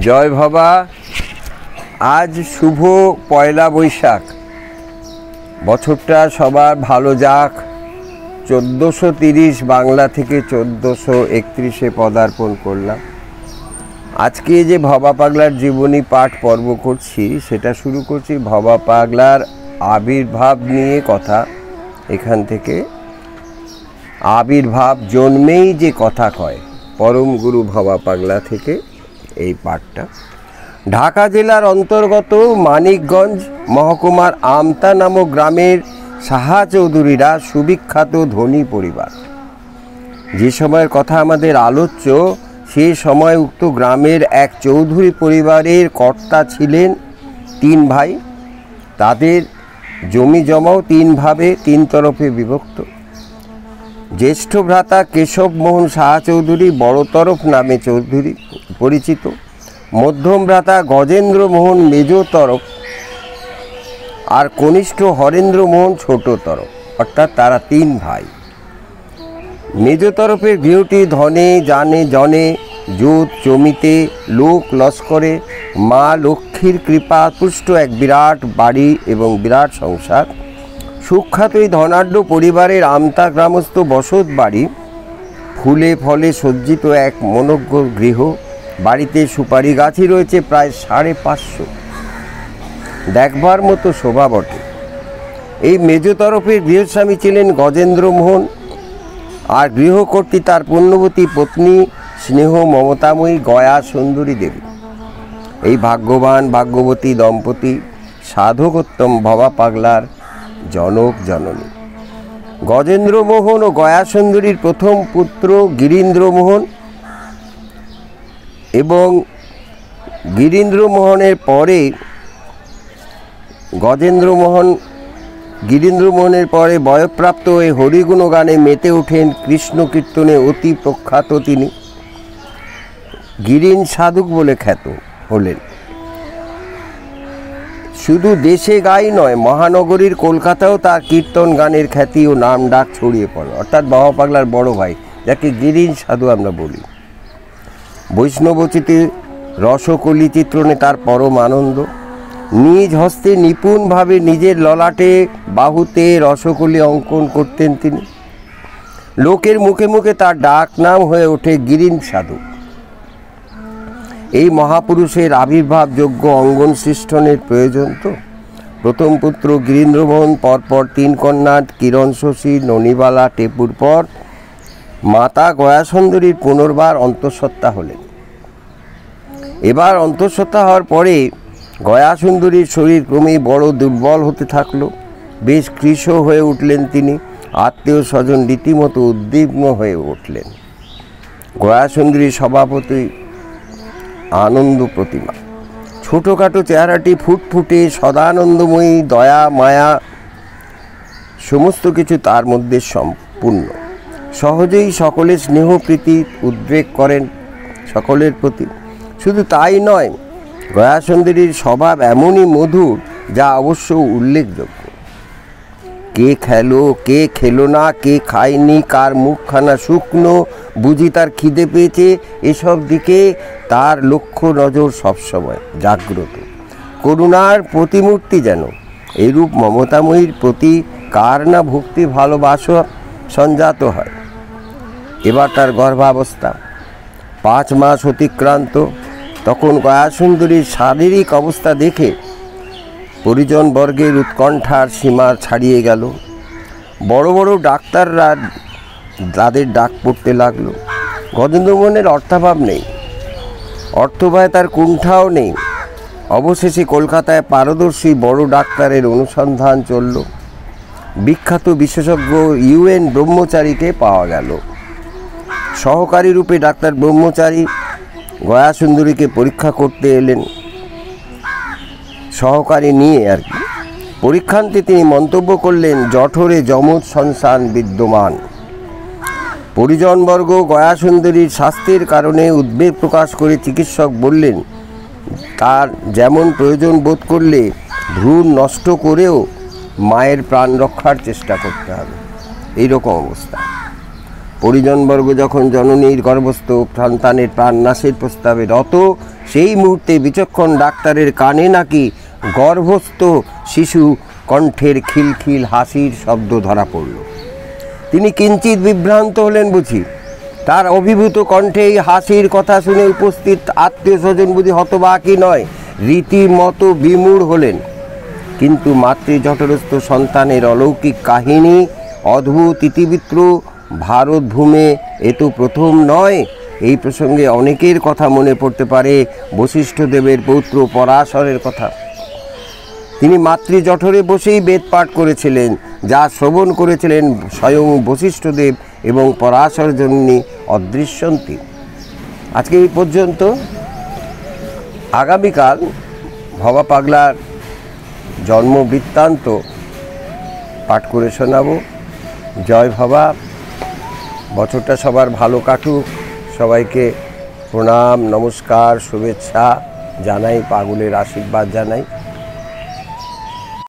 জয় ভবা। আজ শুভ পয়লা বৈশাখ। বছরটা সবার ভালো যাক। 1430 বাংলা থেকে 1431-এ পদার্পণ করলাম। আজকে যে ভবা পাগলার জীবনী পাঠ পর্ব করছি, সেটা শুরু করছি ভবা পাগলার আবির্ভাব নিয়ে কথা। এখান থেকে আবির্ভাব জন্মেই যে কথা কয়, পরম গুরু ভবা পাগলা থেকে এই পাঠটা। ঢাকা জেলার অন্তর্গত মানিকগঞ্জ মহকুমার আমতা নামক গ্রামের সাহা চৌধুরীরা সুবিখ্যাত ধনী পরিবার। যে সময়ের কথা আমাদের আলোচ্য, সে সময় উক্ত গ্রামের এক চৌধুরী পরিবারের কর্তা ছিলেন 3 ভাই। তাদের জমি জমাও 3 ভাবে 3 তরফে বিভক্ত। জ্যেষ্ঠ ভ্রাতা কেশব মোহন সাহা চৌধুরী বড় তরফ নামে চৌধুরী পরিচিত, মধ্যম ভ্রাতা গজেন্দ্র মোহন মেজ তরফ, আর কনিষ্ঠ হরেন্দ্র মোহন ছোট তরফ, অর্থাৎ তারা 3 ভাই। মেজ তরফের গৃহটি ধনে জানে জনে, জোত জমিতে, লোক লস্করে, মা লক্ষ্মীর কৃপা পুষ্ট এক বিরাট বাড়ি এবং বিরাট সংসার। সুখ্যাত এই ধনাঢ্য পরিবারের আমতা গ্রামস্থ বসত বাড়ি, ফুলে ফলে সজ্জিত এক মনোজ্ঞ গৃহ। বাড়িতে সুপারি গাছই রয়েছে প্রায় 550, দেখবার মতো শোভা বটে। এই মেজ তরফের গৃহস্বামী ছিলেন গজেন্দ্র মোহন, আর গৃহকর্ত্রী তার পুণ্যবতী পত্নী স্নেহ মমতাময়ী গয়া সুন্দরী দেবী। এই ভাগ্যবান ভাগ্যবতী দম্পতি সাধকোত্তম ভবা পাগলার জনক জননী। গজেন্দ্র মোহন ও গয়া সুন্দরীর প্রথম পুত্র গিরীন্দ্র মোহন, এবং গিরীন্দ্র মোহনের পরে গিরীন্দ্র মোহনের পরে বয়ঃপ্রাপ্ত হয়ে হরিগুণ গানে মেতে ওঠেন। কৃষ্ণ কীর্তনে অতি প্রখ্যাত তিনি গিরীন সাধক বলে খ্যাত হলেন। শুধু দেশে গাই নয়, মহানগরীর কলকাতাও তার কীর্তন গানের খ্যাতি ও নাম ডাক ছড়িয়ে পড়ে। অর্থাৎ ভবা পাগলার বড় ভাই, যাকে গিরীন সাধু আমরা বলি। বৈষ্ণবচিতে রসকলি চিত্রণে তার পরম আনন্দ। নিজ হস্তে নিপুণভাবে নিজের ললাটে বাহুতে রসকলি অঙ্কন করতেন তিনি। লোকের মুখে মুখে তার ডাক নাম হয়ে ওঠে গিরীন সাধু। এই মহাপুরুষের আবির্ভাবযোগ্য অঙ্গন সৃষ্টনের প্রয়োজন তো। প্রথম পুত্র গিরীন্দ্রমোহন, পরপর 3 কন্যা কিরণ শশী, ননীবালা, টেপুর পর মাতা গয়া সুন্দরীর পুনর্বার অন্তঃসত্ত্বা হলেন। এবার অন্তঃসত্ত্বা হওয়ার পরে গয়া সুন্দরীর শরীর ক্রমেই বড় দুর্বল হতে থাকলো। বেশ কৃশ হয়ে উঠলেন তিনি। আত্মীয় স্বজন রীতিমতো উদ্বিগ্ন হয়ে উঠলেন। গয়া সুন্দরীর স্বভাবতই আনন্দ প্রতিমা। ছোটোখাটো চেহারাটি ফুটফুটে সদানন্দময়ী, দয়া মায়া সমস্ত কিছু তার মধ্যে সম্পূর্ণ। সহজেই সকলের স্নেহ প্রীতি উদ্রেক করেন সকলের প্রতি। শুধু তাই নয়, গয়া সুন্দরীর স্বভাব এমনই মধুর যা অবশ্য উল্লেখযোগ্য। কে খেলো কে খেলো না, কে খায়নি, কার মুখখানা শুকনো, বুঝি তার খিদে পেয়েছে, এসব দিকে তার লক্ষ্য নজর সবসময় জাগ্রত। করুণার প্রতিমূর্তি যেন। এরূপ মমতাময়ীর প্রতি কার না ভক্তি ভালোবাসা সঞ্জাত হয়। এবার তার গর্ভাবস্থা 5 মাস অতিক্রান্ত। তখন গয়া সুন্দরীর শারীরিক অবস্থা দেখে পরিজনবর্গের উৎকণ্ঠার সীমা ছাড়িয়ে গেল। বড় বড় ডাক্তাররা তাদের ডাক পড়তে লাগলো। গজেন্দ্রমোহনের অর্থাভাব নেই, অর্থভয় তার কুণ্ঠাও নেই। অবশেষে কলকাতায় পারদর্শী বড় ডাক্তারের অনুসন্ধান চলল। বিখ্যাত বিশেষজ্ঞ UN ব্রহ্মচারীকে পাওয়া গেল। সহকারী রূপে ডাক্তার ব্রহ্মচারী গয়া সুন্দরীকে পরীক্ষা করতে এলেন। সহকারী নিয়ে আর কি। পরীক্ষান্তে তিনি মন্তব্য করলেন, জঠরে যমজ সন্তান বিদ্যমান। পরিজনবর্গ গয়া সুন্দরীর স্বাস্থ্যের কারণে উদ্বেগ প্রকাশ করে চিকিৎসক বললেন, তার যেমন প্রয়োজন বোধ করলে ভ্রূণ নষ্ট করেও মায়ের প্রাণ রক্ষার চেষ্টা করতে হবে। এইরকম অবস্থা। পরিজনবর্গ যখন জননীর গর্ভস্থ সন্তানের প্রাণনাশের প্রস্তাবে রত, সেই মুহূর্তে বিচক্ষণ ডাক্তারের কানে নাকি গর্ভস্থ শিশু কণ্ঠের খিলখিল হাসির শব্দ ধরা পড়ল। তিনি কিঞ্চিত বিভ্রান্ত হলেন বুঝি। তার অভিভূত কণ্ঠে এই হাসির কথা শুনে উপস্থিত আত্মীয় স্বজন বুঝি হতবাকই নয়, রীতিমতো বিমূঢ় হলেন। কিন্তু মাতৃজঠরস্থ সন্তানের অলৌকিক কাহিনী, অদ্ভুত ইতিবৃত্ত ভারতভূমে এ তো প্রথম নয়। এই প্রসঙ্গে অনেকের কথা মনে পড়তে পারে বশিষ্ঠদেবের পৌত্র পরাশরের কথা। তিনি মাতৃজঠরে বসেই বেদ পাঠ করেছিলেন, যা শ্রবণ করেছিলেন স্বয়ং বশিষ্ঠদেব এবং পরাশর জননী অদৃশ্যন্তী। আজকে এই পর্যন্ত। আগামীকাল ভবা পাগলার জন্ম বৃত্তান্ত পাঠ করে শোনাবো। জয় ভবা। বছরটা সবার ভালো কাটুক। সবাইকে প্রণাম, নমস্কার, শুভেচ্ছা জানাই, পাগলের আশীর্বাদ জানাই।